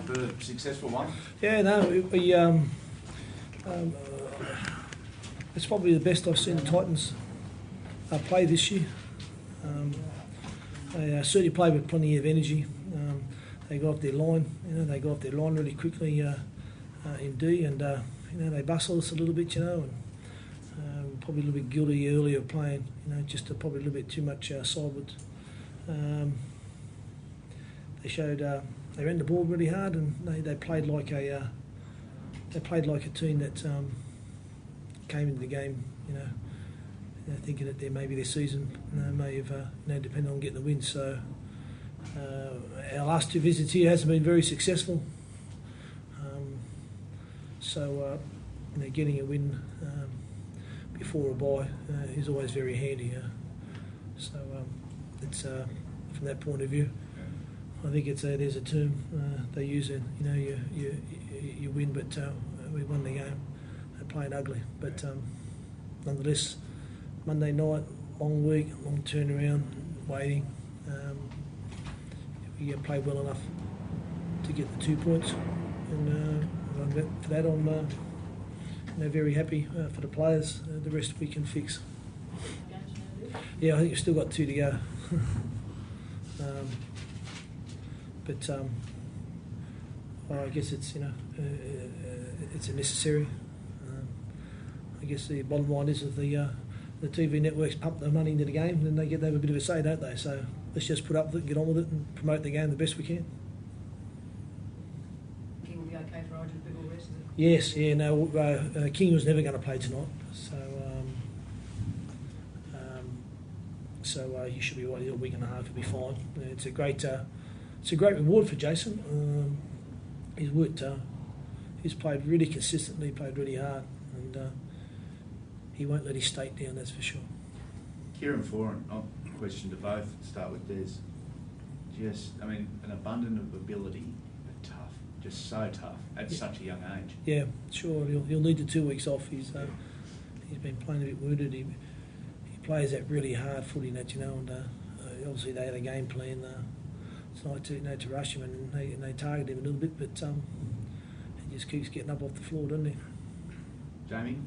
The successful one? Yeah, no, it's probably the best I've seen the Titans play this year. They certainly played with plenty of energy. They got off their line, they got off their line really quickly in D, and they bustled us a little bit, and probably a little bit guilty earlier of playing, just probably a little bit too much sideways. They showed they ran the ball really hard, and they played like a team that came into the game, thinking that maybe their season may have depended on getting the win. So our last two visits here hasn't been very successful. So getting a win before a bye is always very handy. So it's from that point of view, I think there's a term they use it. You win, but we won the game. They're playing ugly, but nonetheless, Monday night, long week, long turnaround, waiting. We played well enough to get the 2 points, and for that I'm very happy for the players. The rest we can fix. Yeah, I think we've still got 2 to go. But I guess it's it's a necessary. I guess the bottom line is that the TV networks pump the money into the game, then they have a bit of a say, don't they? So let's just put up with it, get on with it, and promote the game the best we can. King will be okay for Origin, a bit more rest? Yes, yeah, no. King was never going to play tonight, so he should be a week and a half. He'll be fine. It's a great reward for Jason. He's worked. He's played really consistently, played really hard, and he won't let his state down. That's for sure. Kieran Foran, question to both. Start with Des. An abundance of ability, but tough. Just so tough at such a young age. Yeah, sure. He'll need the 2 weeks off. He's been playing a bit wounded. He plays that really hard footy, and obviously they had a game plan. It's not to rush him, and they target him a little bit, but he just keeps getting up off the floor, doesn't he? Jamie,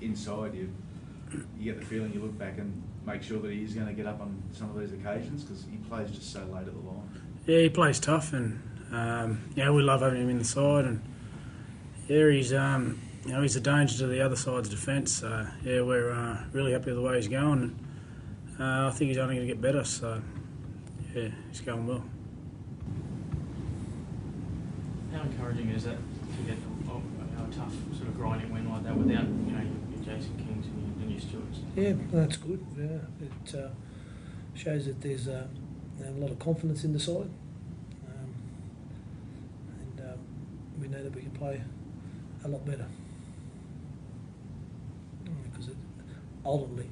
inside you get the feeling you look back and make sure that he is going to get up on some of these occasions because he plays just so late at the line. Yeah, he plays tough, and we love having him in the side, and he's he's a danger to the other side's defence. So we're really happy with the way he's going, and I think he's only going to get better. So he's going well. How encouraging is it to get a tough sort of grinding win like that without your Jason Kings and your Stewarts? Yeah, that's good. Yeah, it shows that there's a lot of confidence in the side, and we know that we can play a lot better because ultimately,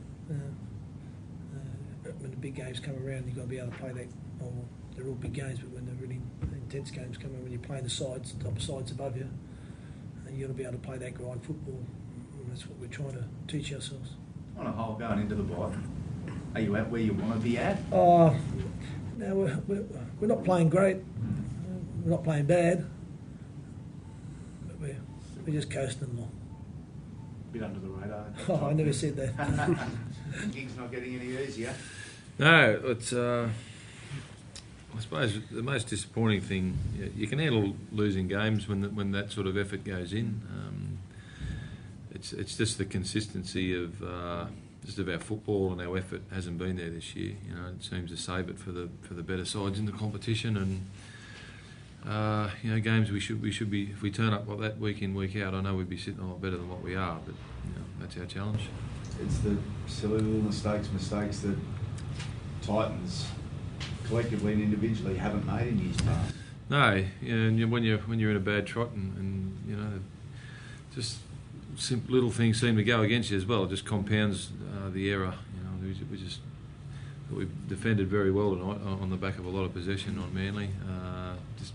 when the big games come around, you've got to be able to play that. Well, they're all big games, but when the really intense games come around, when you're playing the sides, the top sides above you, and you've got to be able to play that grind football. And that's what we're trying to teach ourselves. On a whole, going into the bye, are you at where you want to be at? No, we're not playing great. We're not playing bad, but we're just coasting along. A bit under the radar. Oh, I never said that. Gig's not getting any easier. No, it's. I suppose the most disappointing thing, you can handle losing games when that sort of effort goes in. It's just the consistency of our football and our effort hasn't been there this year. It seems to save it for the better sides in the competition, and games we should be, if we turn up like that week in, week out, I know we'd be sitting a lot better than what we are, but that's our challenge. It's the silly little mistakes that Titans collectively and individually haven't made in years past. No, and when you're in a bad trot and just little things seem to go against you as well. It just compounds the error. We defended very well tonight on the back of a lot of possession on Manly. Just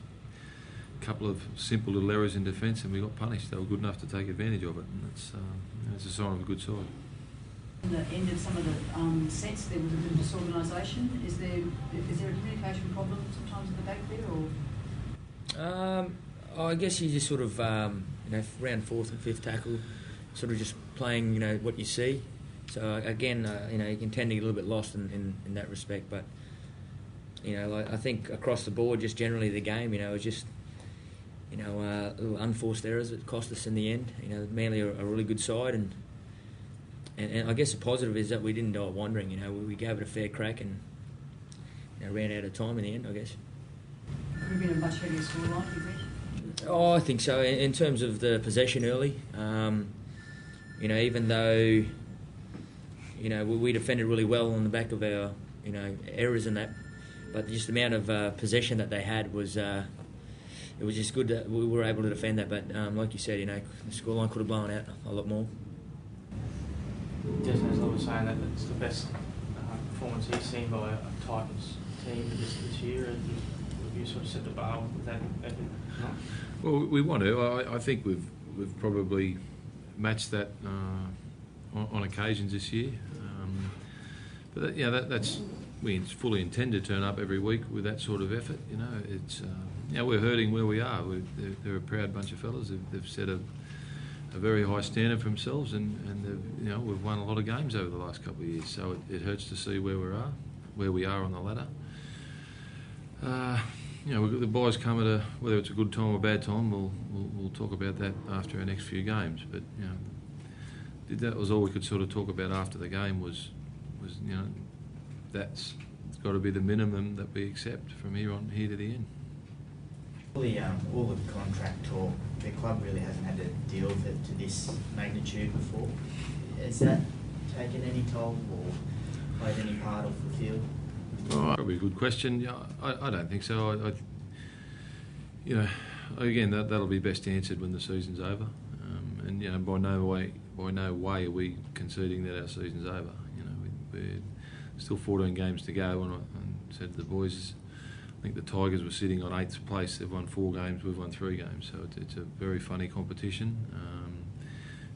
a couple of simple little errors in defence, and we got punished. They were good enough to take advantage of it, and it's a sign of a good side. At the end of some of the sets, there was a bit of disorganisation. Is there a communication problem sometimes in the back there, or? I guess you just sort of, round fourth and fifth tackle, sort of just playing, what you see. So again, you can tend to get a little bit lost in that respect. But, I think across the board, just generally the game, it was just, little unforced errors that cost us in the end. Manly are a really good side, and I guess the positive is that we didn't die wandering. We gave it a fair crack and ran out of time in the end, I guess. Could have been a much heavier scoreline, do you think? Oh, I think so. In terms of the possession early, even though we defended really well on the back of our errors and that, but just the amount of possession that they had was it was just good that we were able to defend that. But like you said, the scoreline could have blown out a lot more. Desmond Hasler was saying that it's the best performance he's seen by a Titans team this year. Have you sort of set the bar with that? No? Well, we want to. I think we've probably matched that on occasions this year. But that's we fully intend to turn up every week with that sort of effort. It's we're hurting where we are. They're a proud bunch of fellas. They've set a very high standard for themselves, and we've won a lot of games over the last couple of years. So it hurts to see where we are on the ladder. The boys come at whether it's a good time or a bad time. We'll talk about that after our next few games. But that was all we could sort of talk about after the game was that's got to be the minimum that we accept from here to the end. All the contract talk, the club really hasn't had to deal with it to this magnitude before. Has that taken any toll or played any part of the field? Oh, probably a good question. Yeah, I don't think so. Again, that'll be best answered when the season's over. By no way are we conceding that our season's over. We're still 14 games to go, and I said to the boys, I think the Tigers were sitting on 8th place. They've won 4 games, we've won 3 games, so it's a very funny competition.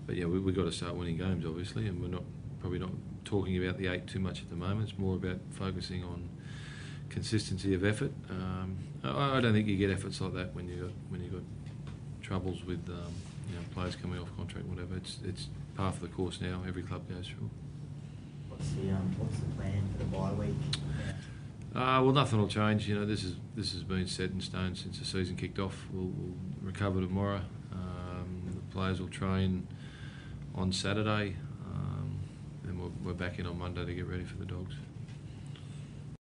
But we've got to start winning games, obviously, and we're probably not talking about the 8 too much at the moment. It's more about focusing on consistency of effort. I don't think you get efforts like that when you got troubles with players coming off contract, whatever. It's par for the course now. Every club goes through. What's the plan for the bye week? Well, nothing will change. This has been set in stone since the season kicked off. We'll recover tomorrow. The players will train on Saturday, and we're back in on Monday to get ready for the Dogs.